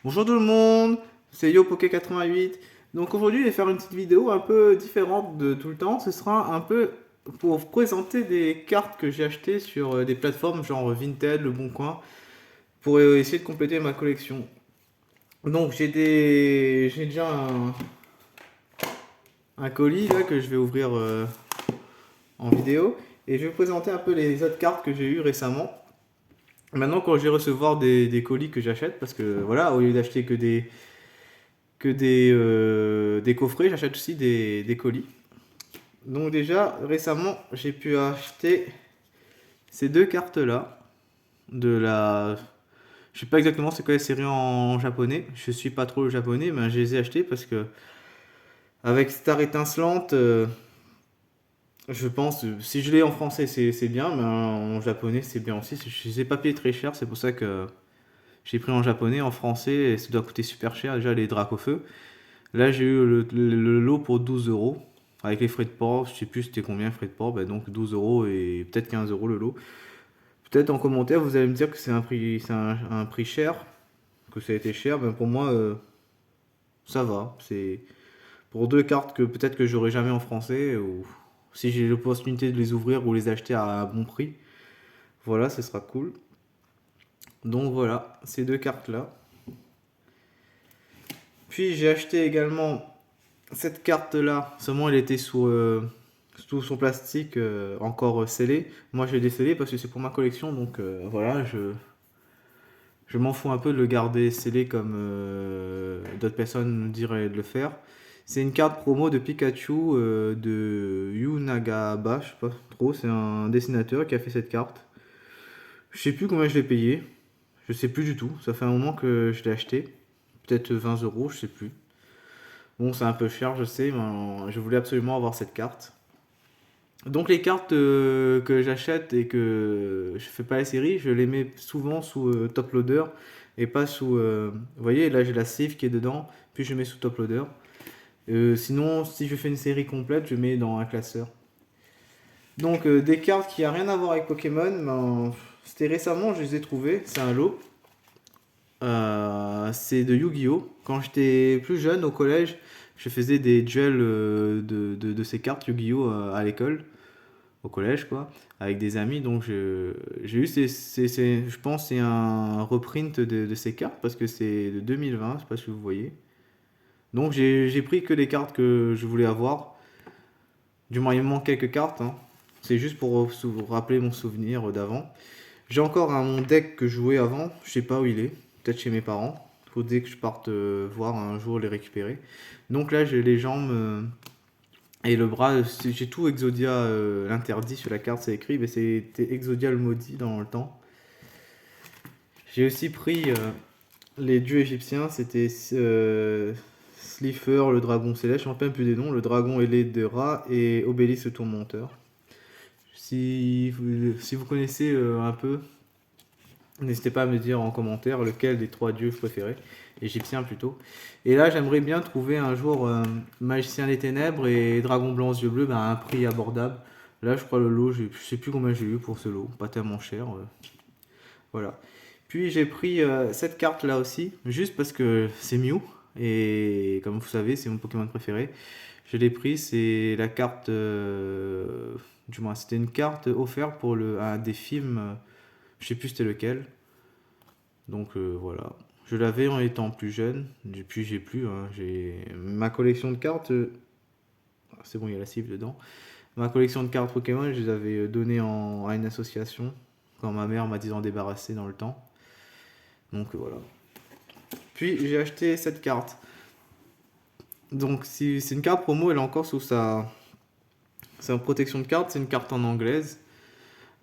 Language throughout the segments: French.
Bonjour tout le monde, c'est YoPoké88. Donc aujourd'hui, je vais faire une petite vidéo un peu différente de tout le temps. Ce sera un peu pour vous présenter des cartes que j'ai achetées sur des plateformes genre Vinted, Le Bon Coin, pour essayer de compléter ma collection. Donc j'ai déjà un colis là que je vais ouvrir en vidéo et je vais vous présenter un peu les autres cartes que j'ai eues récemment. Maintenant, quand je vais recevoir des colis que j'achète, parce que voilà, au lieu d'acheter que des coffrets, j'achète aussi des colis. Donc déjà, récemment, j'ai pu acheter ces deux cartes-là de la... Je sais pas exactement c'est quoi la série en japonais. Je suis pas trop le japonais, mais je les ai achetées parce que avec Star étincelante, je pense, si je l'ai en français, c'est bien, mais en japonais, c'est bien aussi. Je les ai pas payés très cher, c'est pour ça que j'ai pris en japonais, en français, et ça doit coûter super cher. Déjà, les dracs au feu. Là, j'ai eu le lot pour 12 euros. Avec les frais de port, je sais plus c'était combien les frais de port, bah donc 12 euros et peut-être 15 euros le lot. Peut-être en commentaire, vous allez me dire que c'est un prix cher, que ça a été cher. Ben pour moi, ça va. C'est pour deux cartes que peut-être que j'aurai jamais en français, ou si j'ai l'opportunité de les ouvrir ou les acheter à un bon prix. Voilà, ce sera cool. Donc voilà, ces deux cartes-là. Puis j'ai acheté également cette carte-là, seulement elle était sous son plastique encore scellé. Moi je l'ai décellé parce que c'est pour ma collection, donc voilà, je m'en fous un peu de le garder scellé comme d'autres personnes me diraient de le faire. C'est une carte promo de Pikachu de Yu Nagaba, je sais pas trop, c'est un dessinateur qui a fait cette carte. Je sais plus combien je l'ai payé, je sais plus du tout, ça fait un moment que je l'ai acheté, peut-être 20 euros, je sais plus. Bon, c'est un peu cher, je sais, mais je voulais absolument avoir cette carte. Donc les cartes que j'achète et que je fais pas la série, je les mets souvent sous top loader et pas sous... vous voyez, là j'ai la save qui est dedans, puis je mets sous top loader. Sinon, si je fais une série complète, je mets dans un classeur. Donc des cartes qui a rien à voir avec Pokémon, ben, c'était récemment, je les ai trouvées, c'est un lot. C'est de Yu-Gi-Oh! Quand j'étais plus jeune au collège, je faisais des duels de ces cartes Yu-Gi-Oh! À l'école, au collège quoi, avec des amis. Donc j'ai eu je pense c'est un reprint de ces cartes parce que c'est de 2020, je sais pas si vous voyez. Donc j'ai pris que les cartes que je voulais avoir. Du moins il me manque quelques cartes, hein. C'est juste pour rappeler mon souvenir d'avant. J'ai encore mon deck que je jouais avant, je sais pas où il est, peut-être chez mes parents. Faut dès que je parte voir un jour les récupérer. Donc là j'ai les jambes et le bras, j'ai tout Exodia l'interdit sur la carte, c'est écrit, mais c'était Exodia le maudit dans le temps. J'ai aussi pris les dieux égyptiens, c'était Slifer, le dragon céleste, je ne me rappelle plus des noms, le dragon ailé de Ra et Obélisque le tourmenteur. Si vous connaissez un peu, n'hésitez pas à me dire en commentaire lequel des trois dieux vous préférez, égyptiens plutôt. Et là, j'aimerais bien trouver un jour Magicien des Ténèbres et Dragon Blanc aux yeux bleus à un prix abordable. Là, je crois le lot, je sais plus combien j'ai eu pour ce lot, pas tellement cher. Voilà. Puis j'ai pris cette carte là aussi, juste parce que c'est Mew, et comme vous savez, c'est mon Pokémon préféré. Je l'ai pris, c'est la carte. Du moins, c'était une carte offerte pour un des films, je sais plus c'était lequel. Donc voilà. Je l'avais en étant plus jeune, depuis j'ai plus. Hein, j'ai ma collection de cartes. C'est bon, il y a la cible dedans. Ma collection de cartes Pokémon, je les avais données à une association quand ma mère m'a dit d'en débarrasser dans le temps. Donc voilà. Puis j'ai acheté cette carte. Donc si c'est une carte promo, elle est encore sous sa protection de carte. C'est une carte en anglaise.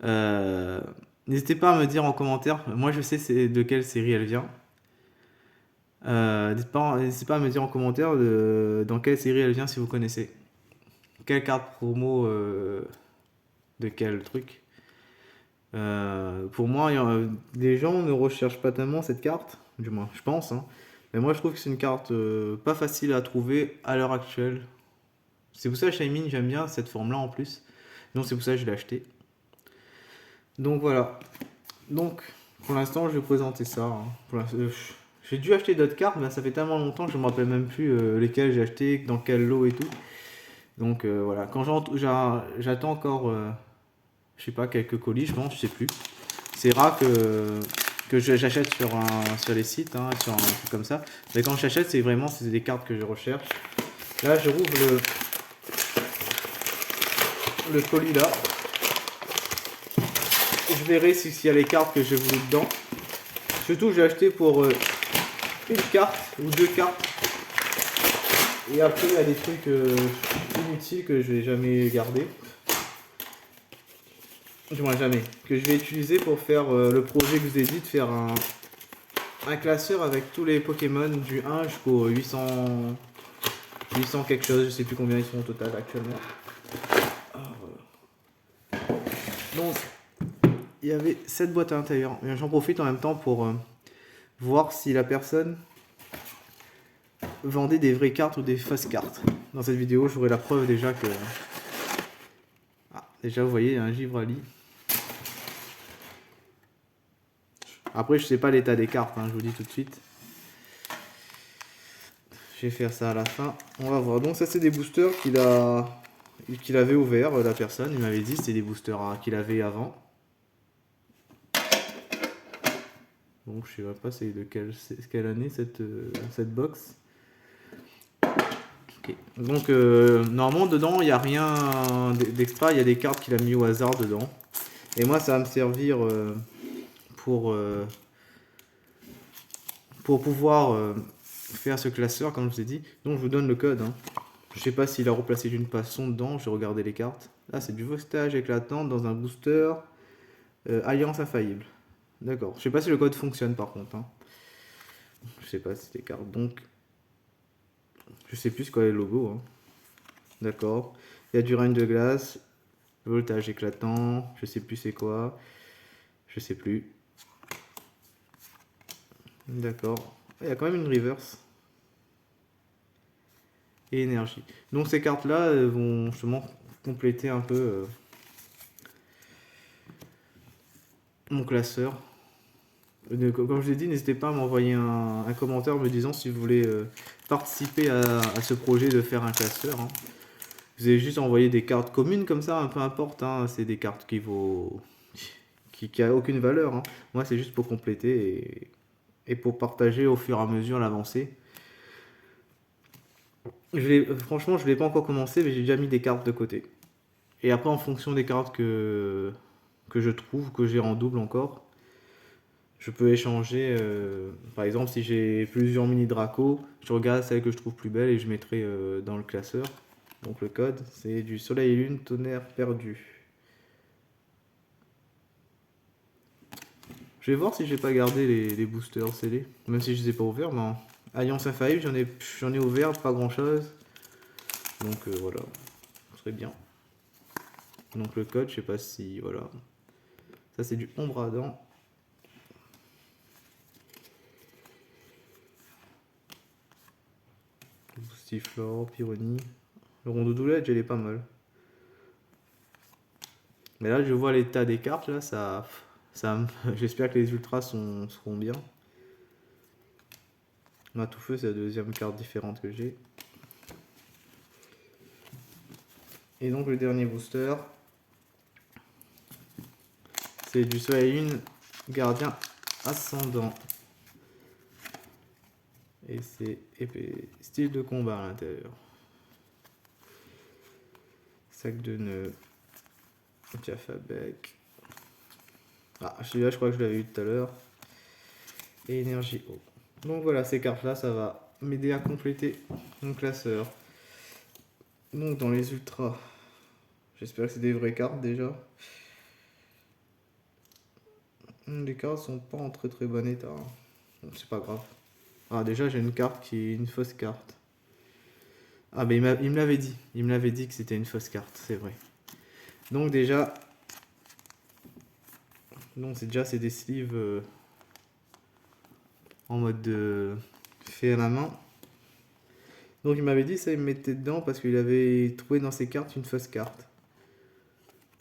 Euh, N'hésitez pas à me dire en commentaire. Moi je sais de quelle série elle vient. N'hésitez pas à me dire en commentaire dans quelle série elle vient si vous connaissez. Quelle carte promo de quel truc. Pour moi, les gens ne recherchent pas tellement cette carte, du moins, je pense. Hein. Mais moi, je trouve que c'est une carte pas facile à trouver à l'heure actuelle. C'est pour ça que Shaymin, j'aime bien cette forme-là en plus. Donc c'est pour ça que je l'ai acheté. Donc voilà. Donc, pour l'instant, je vais présenter ça. Hein. J'ai dû acheter d'autres cartes, mais ça fait tellement longtemps que je me rappelle même plus lesquelles j'ai acheté, dans quel lot et tout. Donc voilà, quand j'attends encore, je sais pas, quelques colis, je pense, je sais plus. C'est rare que j'achète sur les sites, hein, sur un truc comme ça. Mais quand j'achète, c'est des cartes que je recherche. Là, je rouvre le colis là. Je verrai s'il y a les cartes que j'ai voulu dedans. Surtout, j'ai acheté pour une carte ou deux cartes. Et après, il y a des trucs inutiles que je vais jamais garder. Du moins jamais. Que je vais utiliser pour faire le projet que je vous ai dit, de faire un classeur avec tous les Pokémon du 1 jusqu'au 800 quelque chose. Je sais plus combien ils sont au total actuellement. Donc, il y avait cette boîte à l'intérieur. J'en profite en même temps pour voir si la personne vendait des vraies cartes ou des fausses cartes. Dans cette vidéo, j'aurai la preuve déjà que... Ah, déjà, vous voyez, il y a un Givrali. Après, je sais pas l'état des cartes, hein, je vous dis tout de suite. Je vais faire ça à la fin. On va voir. Donc ça, c'est des boosters qu'il avait ouvert, la personne. Il m'avait dit c'était des boosters qu'il avait avant. Donc je sais pas c'est de quelle année cette box. Okay. Donc normalement dedans il n'y a rien d'extra, il y a des cartes qu'il a mis au hasard dedans. Et moi ça va me servir pour pouvoir faire ce classeur comme je vous ai dit. Donc je vous donne le code. Hein. Je sais pas s'il a replacé d'une façon dedans, je vais regarder les cartes. Là c'est du Vostage éclatant dans un booster Alliance infaillible. D'accord. Je sais pas si le code fonctionne par contre. Hein. Je sais pas si c'est des cartes. Donc je sais plus quoi est le logo. Hein. D'accord. Il y a du règne de glace, voltage éclatant, je sais plus c'est quoi. Je sais plus. D'accord. Il y a quand même une reverse. Et énergie. Donc ces cartes là vont justement compléter un peu mon classeur. Comme je l'ai dit, n'hésitez pas à m'envoyer un commentaire me disant si vous voulez participer à ce projet de faire un classeur. Hein. Vous avez juste envoyé des cartes communes comme ça, peu importe. Hein, c'est des cartes qui a aucune valeur. Hein. Moi, c'est juste pour compléter et pour partager au fur et à mesure l'avancée. Franchement, je ne l'ai pas encore commencé, mais j'ai déjà mis des cartes de côté. Et après, en fonction des cartes que je trouve, que j'ai en double encore, je peux échanger. Par exemple, si j'ai plusieurs mini Draco, je regarde celle que je trouve plus belle et je mettrai dans le classeur. Donc le code, c'est du soleil et lune, tonnerre perdu. Je vais voir si j'ai pas gardé les boosters scellés, même si je les ai pas ouverts. Mais Alliance infaillible, j'en ai ouvert pas grand chose. Donc voilà, ce serait bien. Donc le code, je sais pas si voilà. Ça c'est du ombre à dents. Boostiflore, Pyronie. Le Rondoudoulet, elle est pas mal. Mais là, je vois l'état des cartes, là, j'espère que les ultras seront bien. Ma tout feu, c'est la deuxième carte différente que j'ai. Et donc le dernier booster, c'est du soleil et lune, gardien ascendant. Et c'est style de combat à l'intérieur. Sac de nœuds. Jaffabec. Ah, celui-là, je crois que je l'avais eu tout à l'heure. Et énergie eau. Donc voilà, ces cartes-là, ça va m'aider à compléter mon classeur. Donc dans les ultras, j'espère que c'est des vraies cartes déjà. Les cartes sont pas en très très bon état. Hein. Bon, c'est pas grave. Ah déjà j'ai une carte qui est une fausse carte. Ah mais il me l'avait dit. Il me l'avait dit que c'était une fausse carte, c'est vrai. Donc déjà... Donc c'est des sleeves en mode fait à la main. Donc il m'avait dit ça, il me mettait dedans parce qu'il avait trouvé dans ses cartes une fausse carte.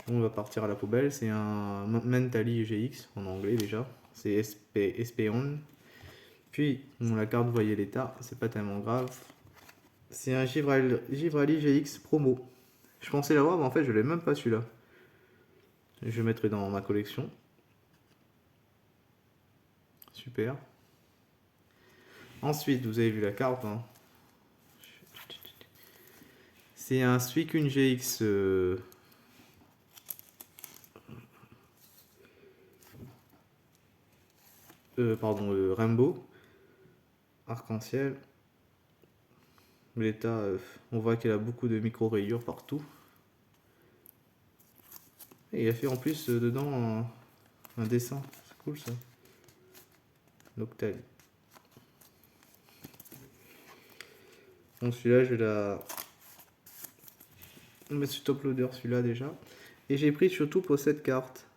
On va partir à la poubelle, c'est un Mentally GX en anglais déjà. C'est Espeon. Puis, bon, la carte, vous voyez l'état, c'est pas tellement grave. C'est un Givrali GX promo. Je pensais l'avoir, mais en fait, je l'ai même pas celui-là. Je le mettrai dans ma collection. Super. Ensuite, vous avez vu la carte. Hein. C'est un Suicune GX. Rainbow. Arc-en-ciel. L'état, on voit qu'elle a beaucoup de micro-rayures partout. Et il a fait en plus dedans un dessin. C'est cool ça. Noctali. Donc celui-là, je vais la mettre sur top loader, celui-là déjà. Et j'ai pris surtout pour cette carte.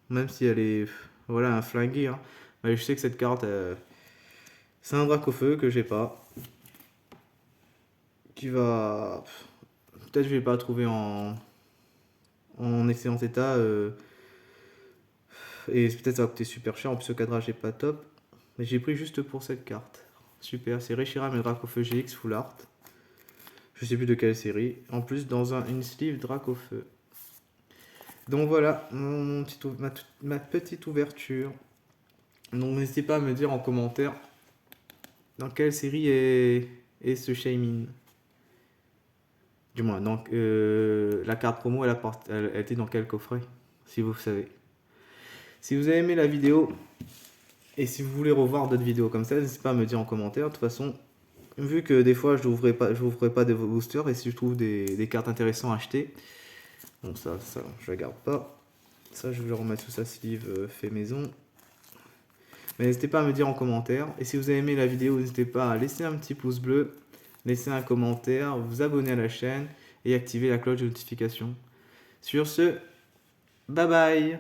Même si elle est voilà, un flingué. Hein. Mais je sais que cette carte, c'est un Dracofeu que j'ai pas. Qui va... Peut-être je vais pas trouver en excellent état. Et peut-être ça va coûter super cher. En plus, le cadrage est pas top. Mais j'ai pris juste pour cette carte. Super, c'est Reshiram et Dracofeu GX Full Art. Je sais plus de quelle série. En plus, dans une sleeve Dracofeu. Donc voilà, ma petite ouverture. Donc n'hésitez pas à me dire en commentaire dans quelle série est ce Shaymin. Du moins, donc la carte promo, elle était dans quel coffret, si vous savez. Si vous avez aimé la vidéo, et si vous voulez revoir d'autres vidéos comme ça, n'hésitez pas à me dire en commentaire. De toute façon, vu que des fois je n'ouvrirai pas des boosters, et si je trouve des cartes intéressantes à acheter, bon ça je la garde pas. Ça je vais le remettre sous sa sleeve fait maison. Mais n'hésitez pas à me dire en commentaire. Et si vous avez aimé la vidéo, n'hésitez pas à laisser un petit pouce bleu, laisser un commentaire, vous abonner à la chaîne et activer la cloche de notification. Sur ce, bye bye!